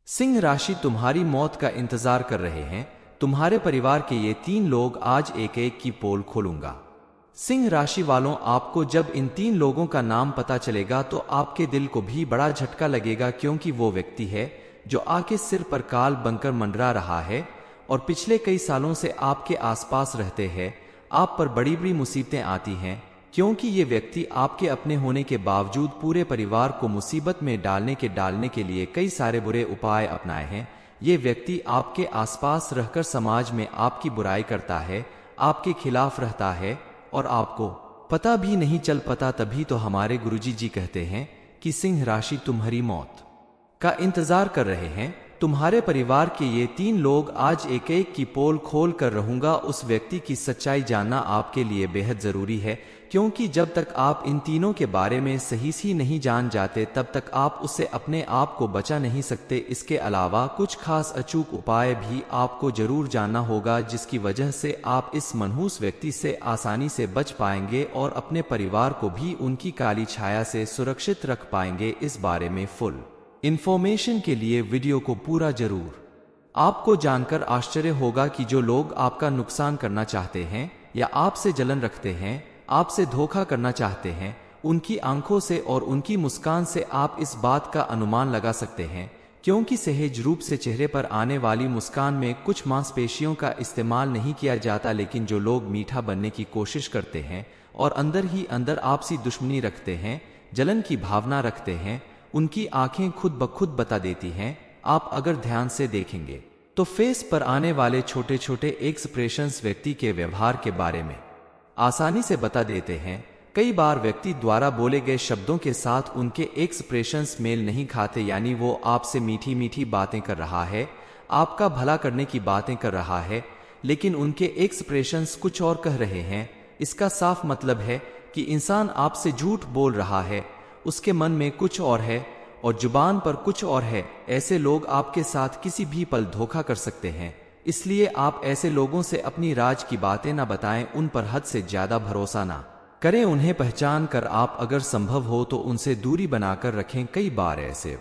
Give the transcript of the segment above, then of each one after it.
सिंह राशि तुम्हारी मौत का इंतजार कर रहे हैं। तुम्हारे परिवार के ये 3 लोग आज एक एक की पोल खोलूंगा। सिंह राशि वालों, आपको जब इन 3 लोगों का नाम पता चलेगा तो आपके दिल को भी बड़ा झटका लगेगा, क्योंकि वो व्यक्ति है जो आपके सिर पर काल बनकर मंडरा रहा है और पिछले कई सालों से आपके आसपास रहते हैं। आप पर बड़ी बड़ी मुसीबतें आती हैं, क्योंकि ये व्यक्ति आपके अपने होने के बावजूद पूरे परिवार को मुसीबत में डालने के लिए कई सारे बुरे उपाय अपनाए हैं। ये व्यक्ति आपके आसपास रहकर समाज में आपकी बुराई करता है, आपके खिलाफ रहता है और आपको पता भी नहीं चल पाता। तभी तो हमारे गुरुजी जी कहते हैं कि सिंह राशि तुम्हारी मौत का इंतजार कर रहे हैं। तुम्हारे परिवार के ये 3 लोग आज एक एक की पोल खोल कर रहूंगा। उस व्यक्ति की सच्चाई जानना आपके लिए बेहद जरूरी है, क्योंकि जब तक आप इन तीनों के बारे में सही से नहीं जान जाते तब तक आप उससे अपने आप को बचा नहीं सकते। इसके अलावा कुछ खास अचूक उपाय भी आपको जरूर जानना होगा, जिसकी वजह से आप इस मनहूस व्यक्ति से आसानी से बच पाएंगे और अपने परिवार को भी उनकी काली छाया से सुरक्षित रख पाएंगे। इस बारे में फुल इंफॉर्मेशन के लिए वीडियो को पूरा जरूर। आपको जानकर आश्चर्य होगा कि जो लोग आपका नुकसान करना चाहते हैं या आपसे जलन रखते हैं, आपसे धोखा करना चाहते हैं, उनकी आंखों से और उनकी मुस्कान से आप इस बात का अनुमान लगा सकते हैं, क्योंकि सहज रूप से चेहरे पर आने वाली मुस्कान में कुछ मांसपेशियों का इस्तेमाल नहीं किया जाता। लेकिन जो लोग मीठा बनने की कोशिश करते हैं और अंदर ही अंदर आपसी दुश्मनी रखते हैं, जलन की भावना रखते हैं, उनकी आंखें खुद ब खुद बता देती हैं। आप अगर ध्यान से देखेंगे तो फेस पर आने वाले छोटे छोटे एक्सप्रेशंस व्यक्ति के व्यवहार के बारे में आसानी से बता देते हैं। कई बार व्यक्ति द्वारा बोले गए शब्दों के साथ उनके एक्सप्रेशंस मेल नहीं खाते, यानी वो आपसे मीठी मीठी बातें कर रहा है, आपका भला करने की बातें कर रहा है, लेकिन उनके एक्सप्रेशंस कुछ और कह रहे हैं। इसका साफ मतलब है कि इंसान आपसे झूठ बोल रहा है, उसके मन में कुछ और है और जुबान पर कुछ और है। ऐसे लोग आपके साथ किसी भी पल धोखा कर सकते हैं, इसलिए आप ऐसे लोगों से अपनी राज की बातें ना बताएं, उन पर हद से ज्यादा भरोसा ना करें। उन्हें पहचान कर आप अगर संभव हो तो उनसे दूरी बनाकर रखें। कई बार ऐसे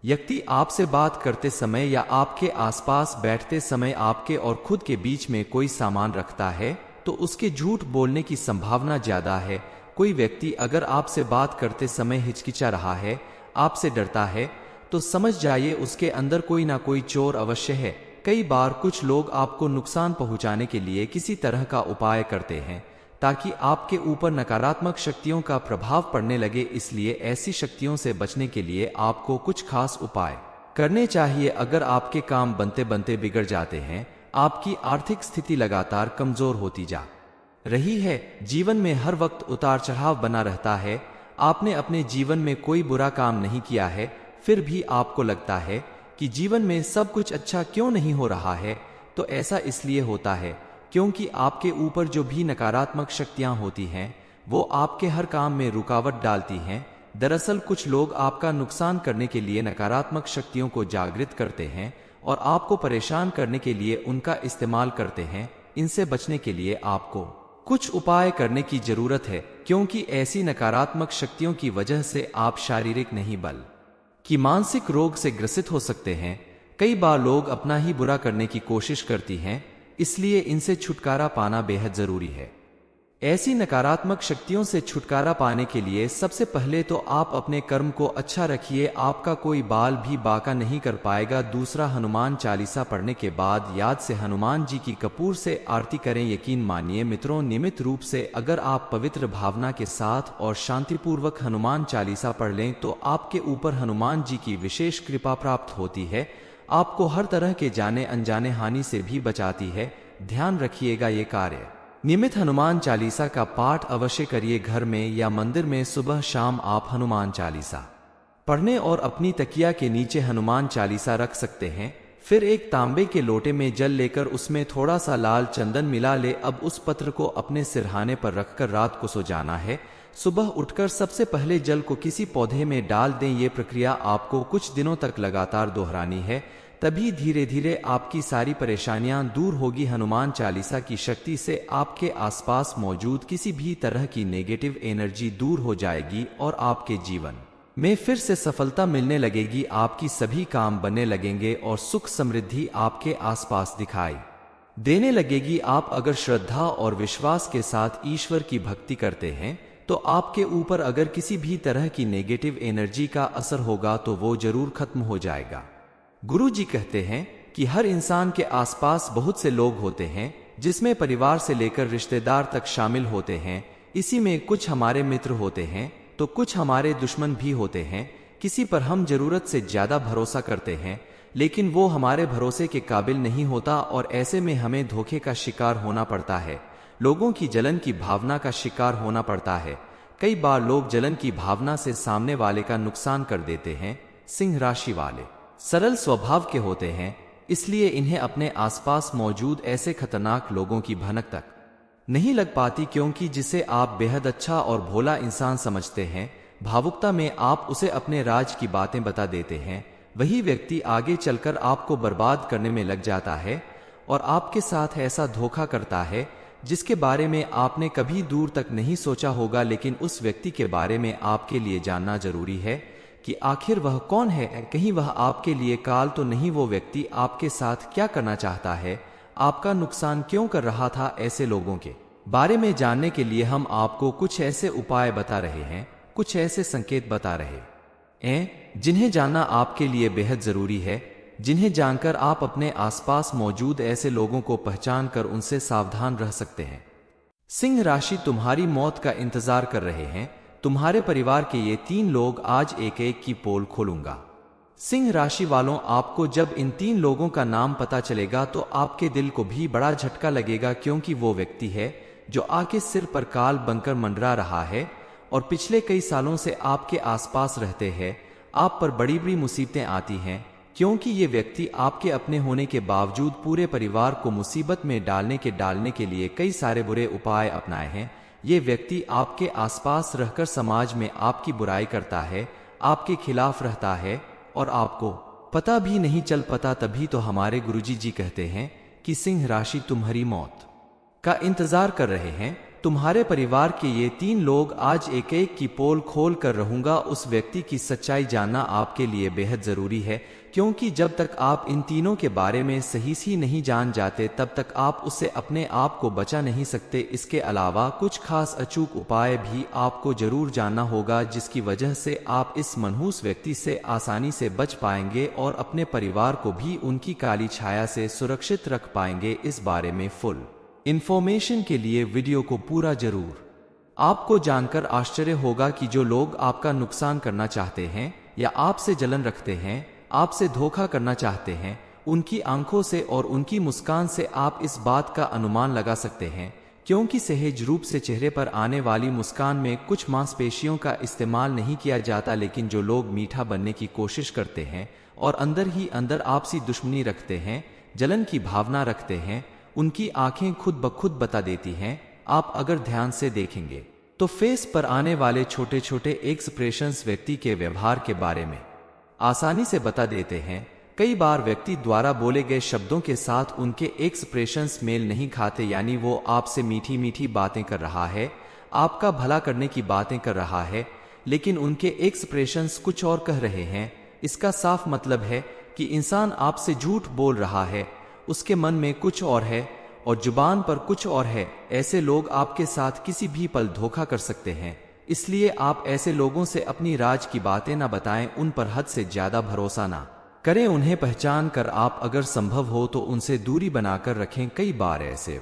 व्यक्ति आपसे बात करते समय या आपके आसपास बैठते समय आपके और खुद के बीच में कोई सामान रखता है, तो उसके झूठ बोलने की संभावना ज्यादा है। कोई व्यक्ति अगर आपसे बात करते समय हिचकिचा रहा है, आपसे डरता है, तो समझ जाइए उसके अंदर कोई ना कोई चोर अवश्य है। कई बार कुछ लोग आपको नुकसान पहुंचाने के लिए किसी तरह का उपाय करते हैं ताकि आपके ऊपर नकारात्मक शक्तियों का प्रभाव पड़ने लगे। इसलिए ऐसी शक्तियों से बचने के लिए आपको कुछ खास उपाय करने चाहिए। अगर आपके काम बनते बनते बिगड़ जाते हैं, आपकी आर्थिक स्थिति लगातार कमजोर होती जा रही है, जीवन में हर वक्त उतार चढ़ाव बना रहता है, आपने अपने जीवन में कोई बुरा काम नहीं किया है, फिर भी आपको लगता है कि जीवन में सब कुछ अच्छा क्यों नहीं हो रहा है, तो ऐसा इसलिए होता है क्योंकि आपके ऊपर जो भी नकारात्मक शक्तियां होती हैं वो आपके हर काम में रुकावट डालती हैं। दरअसल कुछ लोग आपका नुकसान करने के लिए नकारात्मक शक्तियों को जागृत करते हैं और आपको परेशान करने के लिए उनका इस्तेमाल करते हैं। इनसे बचने के लिए आपको कुछ उपाय करने की जरूरत है, क्योंकि ऐसी नकारात्मक शक्तियों की वजह से आप शारीरिक नहीं बल्कि मानसिक रोग से ग्रसित हो सकते हैं। कई बार लोग अपना ही बुरा करने की कोशिश करती हैं, इसलिए इनसे छुटकारा पाना बेहद जरूरी है। ऐसी नकारात्मक शक्तियों से छुटकारा पाने के लिए सबसे पहले तो आप अपने कर्म को अच्छा रखिए, आपका कोई बाल भी बांका नहीं कर पाएगा। दूसरा, हनुमान चालीसा पढ़ने के बाद याद से हनुमान जी की कपूर से आरती करें। यकीन मानिए मित्रों, नियमित रूप से अगर आप पवित्र भावना के साथ और शांतिपूर्वक हनुमान चालीसा पढ़ लें तो आपके ऊपर हनुमान जी की विशेष कृपा प्राप्त होती है, आपको हर तरह के जाने अनजाने हानि से भी बचाती है। ध्यान रखिएगा, ये कार्य नियमित हनुमान चालीसा का पाठ अवश्य करिए। घर में या मंदिर में सुबह शाम आप हनुमान चालीसा पढ़ने और अपनी तकिया के नीचे हनुमान चालीसा रख सकते हैं। फिर एक तांबे के लोटे में जल लेकर उसमें थोड़ा सा लाल चंदन मिला ले। अब उस पत्र को अपने सिरहाने पर रखकर रात को सो जाना है। सुबह उठकर सबसे पहले जल को किसी पौधे में डाल दें। ये प्रक्रिया आपको कुछ दिनों तक लगातार दोहरानी है, तभी धीरे धीरे आपकी सारी परेशानियां दूर होगी। हनुमान चालीसा की शक्ति से आपके आसपास मौजूद किसी भी तरह की नेगेटिव एनर्जी दूर हो जाएगी और आपके जीवन में फिर से सफलता मिलने लगेगी, आपकी सभी काम बनने लगेंगे और सुख समृद्धि आपके आसपास दिखाई देने लगेगी। आप अगर श्रद्धा और विश्वास के साथ ईश्वर की भक्ति करते हैं तो आपके ऊपर अगर किसी भी तरह की नेगेटिव एनर्जी का असर होगा तो वो जरूर खत्म हो जाएगा। गुरु जी कहते हैं कि हर इंसान के आसपास बहुत से लोग होते हैं, जिसमें परिवार से लेकर रिश्तेदार तक शामिल होते हैं। इसी में कुछ हमारे मित्र होते हैं तो कुछ हमारे दुश्मन भी होते हैं। किसी पर हम जरूरत से ज्यादा भरोसा करते हैं लेकिन वो हमारे भरोसे के काबिल नहीं होता और ऐसे में हमें धोखे का शिकार होना पड़ता है, लोगों की जलन की भावना का शिकार होना पड़ता है। कई बार लोग जलन की भावना से सामने वाले का नुकसान कर देते हैं। सिंह राशि वाले सरल स्वभाव के होते हैं, इसलिए इन्हें अपने आसपास मौजूद ऐसे खतरनाक लोगों की भनक तक नहीं लग पाती, क्योंकि जिसे आप बेहद अच्छा और भोला इंसान समझते हैं, भावुकता में आप उसे अपने राज की बातें बता देते हैं। वही व्यक्ति आगे चलकर आपको बर्बाद करने में लग जाता है और आपके साथ ऐसा धोखा करता है जिसके बारे में आपने कभी दूर तक नहीं सोचा होगा। लेकिन उस व्यक्ति के बारे में आपके लिए जानना जरूरी है कि आखिर वह कौन है। कहीं वह आपके लिए काल तो नहीं, वो व्यक्ति आपके साथ क्या करना चाहता है, आपका नुकसान क्यों कर रहा था। ऐसे लोगों के बारे में जानने के लिए हम आपको कुछ ऐसे उपाय बता रहे हैं, कुछ ऐसे संकेत बता रहे हैं जिन्हें जानना आपके लिए बेहद जरूरी है, जिन्हें जानकर आप अपने आसपास मौजूद ऐसे लोगों को पहचान कर उनसे सावधान रह सकते हैं। सिंह राशि तुम्हारी मौत का इंतजार कर रहे हैं। तुम्हारे परिवार के ये 3 लोग आज एक एक की पोल खोलूंगा। सिंह राशि वालों, आपको जब इन 3 लोगों का नाम पता चलेगा तो आपके दिल को भी बड़ा झटका लगेगा, क्योंकि वो व्यक्ति है जो आपके सिर पर काल बनकर मंडरा रहा है और पिछले कई सालों से आपके आसपास रहते हैं। आप पर बड़ी बड़ी मुसीबतें आती हैं, क्योंकि ये व्यक्ति आपके अपने होने के बावजूद पूरे परिवार को मुसीबत में डालने के लिए कई सारे बुरे उपाय अपनाए हैं। ये व्यक्ति आपके आसपास रहकर समाज में आपकी बुराई करता है, आपके खिलाफ रहता है और आपको पता भी नहीं चल पाता। तभी तो हमारे गुरुजी जी कहते हैं कि सिंह राशि तुम्हारी मौत का इंतजार कर रहे हैं। तुम्हारे परिवार के ये 3 लोग आज एक एक की पोल खोल कर रहूंगा। उस व्यक्ति की सच्चाई जानना आपके लिए बेहद जरूरी है, क्योंकि जब तक आप इन तीनों के बारे में सही से नहीं जान जाते तब तक आप उससे अपने आप को बचा नहीं सकते। इसके अलावा कुछ खास अचूक उपाय भी आपको जरूर जानना होगा, जिसकी वजह से आप इस मनहूस व्यक्ति से आसानी से बच पाएंगे और अपने परिवार को भी उनकी काली छाया से सुरक्षित रख पाएंगे। इस बारे में फुल इंफॉर्मेशन के लिए वीडियो को पूरा जरूर। आपको जानकर आश्चर्य होगा कि जो लोग आपका नुकसान करना चाहते हैं या आपसे जलन रखते हैं, आपसे धोखा करना चाहते हैं, उनकी आंखों से और उनकी मुस्कान से आप इस बात का अनुमान लगा सकते हैं, क्योंकि सहज रूप से चेहरे पर आने वाली मुस्कान में कुछ मांसपेशियों का इस्तेमाल नहीं किया जाता। लेकिन जो लोग मीठा बनने की कोशिश करते हैं और अंदर ही अंदर आपसी दुश्मनी रखते हैं, जलन की भावना रखते हैं, उनकी आंखें खुद ब खुद बता देती हैं। आप अगर ध्यान से देखेंगे तो फेस पर आने वाले छोटे छोटे एक्सप्रेशंस व्यक्ति के व्यवहार के बारे में आसानी से बता देते हैं। कई बार व्यक्ति द्वारा बोले गए शब्दों के साथ उनके एक्सप्रेशंस मेल नहीं खाते, यानी वो आपसे मीठी मीठी बातें कर रहा है, आपका भला करने की बातें कर रहा है, लेकिन उनके एक्सप्रेशंस कुछ और कह रहे हैं। इसका साफ मतलब है कि इंसान आपसे झूठ बोल रहा है, उसके मन में कुछ और है और जुबान पर कुछ और है। ऐसे लोग आपके साथ किसी भी पल धोखा कर सकते हैं, इसलिए आप ऐसे लोगों से अपनी राज की बातें ना बताएं, उन पर हद से ज्यादा भरोसा ना करें। उन्हें पहचान कर आप अगर संभव हो तो उनसे दूरी बनाकर रखें। कई बार ऐसे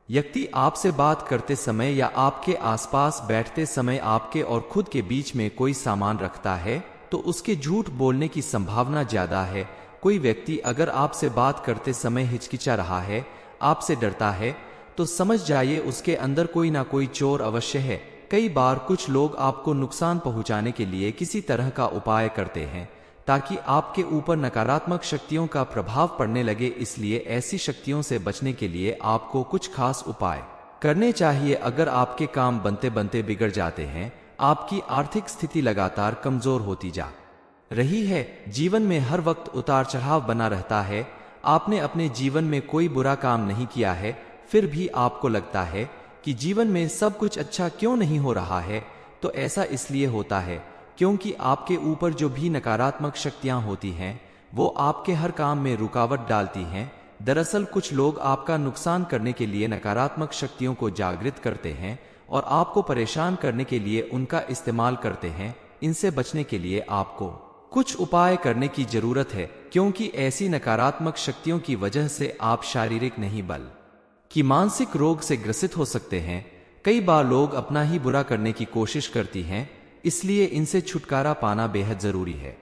व्यक्ति आपसे बात करते समय या आपके आसपास बैठते समय आपके और खुद के बीच में कोई सामान रखता है तो उसके झूठ बोलने की संभावना ज्यादा है। कोई व्यक्ति अगर आपसे बात करते समय हिचकिचा रहा है, आपसे डरता है, तो समझ जाइए उसके अंदर कोई ना कोई चोर अवश्य है। कई बार कुछ लोग आपको नुकसान पहुंचाने के लिए किसी तरह का उपाय करते हैं ताकि आपके ऊपर नकारात्मक शक्तियों का प्रभाव पड़ने लगे। इसलिए ऐसी शक्तियों से बचने के लिए आपको कुछ खास उपाय करने चाहिए। अगर आपके काम बनते बनते बिगड़ जाते हैं, आपकी आर्थिक स्थिति लगातार कमजोर होती जा रही है, जीवन में हर वक्त उतार चढ़ाव बना रहता है, आपने अपने जीवन में कोई बुरा काम नहीं किया है, फिर भी आपको लगता है कि जीवन में सब कुछ अच्छा क्यों नहीं हो रहा है, तो ऐसा इसलिए होता है क्योंकि आपके ऊपर जो भी नकारात्मक शक्तियां होती हैं वो आपके हर काम में रुकावट डालती हैं। दरअसल कुछ लोग आपका नुकसान करने के लिए नकारात्मक शक्तियों को जागृत करते हैं और आपको परेशान करने के लिए उनका इस्तेमाल करते हैं। इनसे बचने के लिए आपको कुछ उपाय करने की जरूरत है, क्योंकि ऐसी नकारात्मक शक्तियों की वजह से आप शारीरिक नहीं बल्कि मानसिक रोग से ग्रसित हो सकते हैं। कई बार लोग अपना ही बुरा करने की कोशिश करती हैं, इसलिए इनसे छुटकारा पाना बेहद जरूरी है।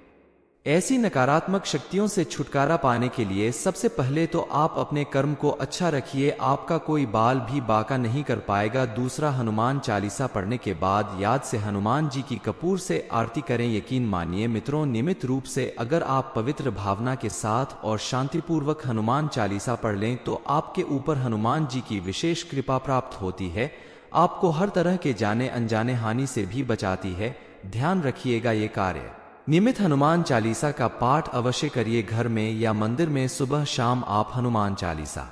ऐसी नकारात्मक शक्तियों से छुटकारा पाने के लिए सबसे पहले तो आप अपने कर्म को अच्छा रखिए, आपका कोई बाल भी बांका नहीं कर पाएगा। दूसरा, हनुमान चालीसा पढ़ने के बाद याद से हनुमान जी की कपूर से आरती करें। यकीन मानिए मित्रों, नियमित रूप से अगर आप पवित्र भावना के साथ और शांतिपूर्वक हनुमान चालीसा पढ़ लें तो आपके ऊपर हनुमान जी की विशेष कृपा प्राप्त होती है, आपको हर तरह के जाने अनजाने हानि से भी बचाती है। ध्यान रखिएगा, ये कार्य नियमित हनुमान चालीसा का पाठ अवश्य करिए। घर में या मंदिर में सुबह शाम आप हनुमान चालीसा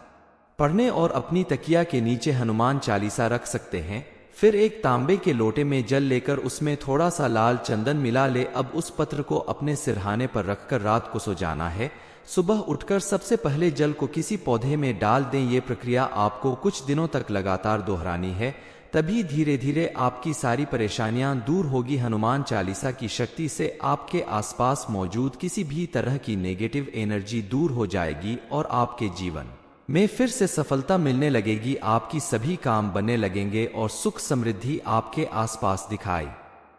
पढ़ने और अपनी तकिया के नीचे हनुमान चालीसा रख सकते हैं। फिर एक तांबे के लोटे में जल लेकर उसमें थोड़ा सा लाल चंदन मिला ले। अब उस पत्र को अपने सिरहाने पर रखकर रात को सो जाना है। सुबह उठकर सबसे पहले जल को किसी पौधे में डाल दें। ये प्रक्रिया आपको कुछ दिनों तक लगातार दोहरानी है, तभी धीरे धीरे आपकी सारी परेशानियां दूर होगी। हनुमान चालीसा की शक्ति से आपके आसपास मौजूद किसी भी तरह की नेगेटिव एनर्जी दूर हो जाएगी और आपके जीवन में फिर से सफलता मिलने लगेगी। आपकी सभी काम बनने लगेंगे और सुख समृद्धि आपके आसपास दिखाई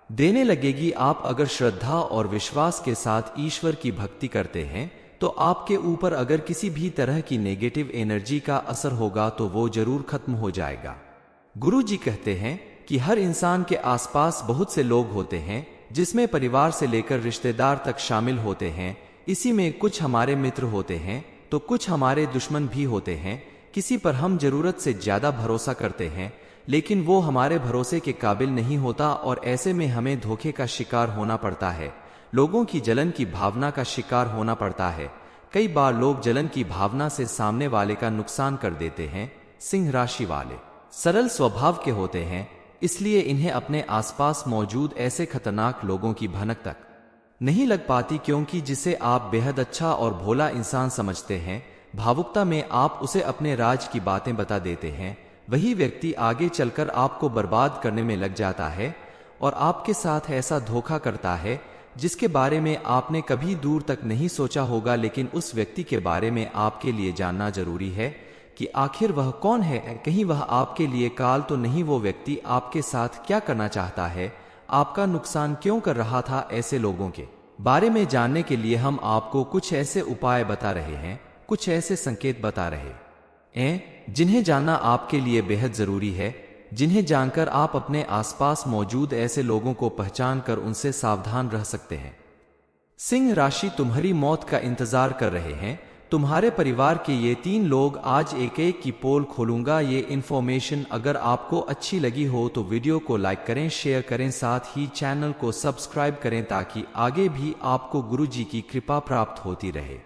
देने लगेगी। आप अगर श्रद्धा और विश्वास के साथ ईश्वर की भक्ति करते हैं तो आपके ऊपर अगर किसी भी तरह की नेगेटिव एनर्जी का असर होगा तो वो जरूर खत्म हो जाएगा। गुरु जी कहते हैं कि हर इंसान के आसपास बहुत से लोग होते हैं, जिसमें परिवार से लेकर रिश्तेदार तक शामिल होते हैं। इसी में कुछ हमारे मित्र होते हैं तो कुछ हमारे दुश्मन भी होते हैं। किसी पर हम जरूरत से ज्यादा भरोसा करते हैं, लेकिन वो हमारे भरोसे के काबिल नहीं होता और ऐसे में हमें धोखे का शिकार होना पड़ता है, लोगों की जलन की भावना का शिकार होना पड़ता है। कई बार लोग जलन की भावना से सामने वाले का नुकसान कर देते हैं। सिंह राशि वाले सरल स्वभाव के होते हैं, इसलिए इन्हें अपने आसपास मौजूद ऐसे खतरनाक लोगों की भनक तक नहीं लग पाती, क्योंकि जिसे आप बेहद अच्छा और भोला इंसान समझते हैं, भावुकता में आप उसे अपने राज की बातें बता देते हैं। वही व्यक्ति आगे चलकर आपको बर्बाद करने में लग जाता है और आपके साथ ऐसा धोखा करता है जिसके बारे में आपने कभी दूर तक नहीं सोचा होगा। लेकिन उस व्यक्ति के बारे में आपके लिए जानना जरूरी है कि आखिर वह कौन है। कहीं वह आपके लिए काल तो नहीं? वो व्यक्ति आपके साथ क्या करना चाहता है, आपका नुकसान क्यों कर रहा था? ऐसे लोगों के बारे में जानने के लिए हम आपको कुछ ऐसे उपाय बता रहे हैं, कुछ ऐसे संकेत बता रहे हैं जिन्हें जानना आपके लिए बेहद जरूरी है, जिन्हें जानकर आप अपने आसपास मौजूद ऐसे लोगों को पहचान कर उनसे सावधान रह सकते हैं। सिंह राशि तुम्हारी मौत का इंतजार कर रहे हैं। तुम्हारे परिवार के ये 3 लोग आज एक एक की पोल खोलूंगा। ये इन्फॉर्मेशन अगर आपको अच्छी लगी हो तो वीडियो को लाइक करें, शेयर करें, साथ ही चैनल को सब्सक्राइब करें ताकि आगे भी आपको गुरु जी की कृपा प्राप्त होती रहे।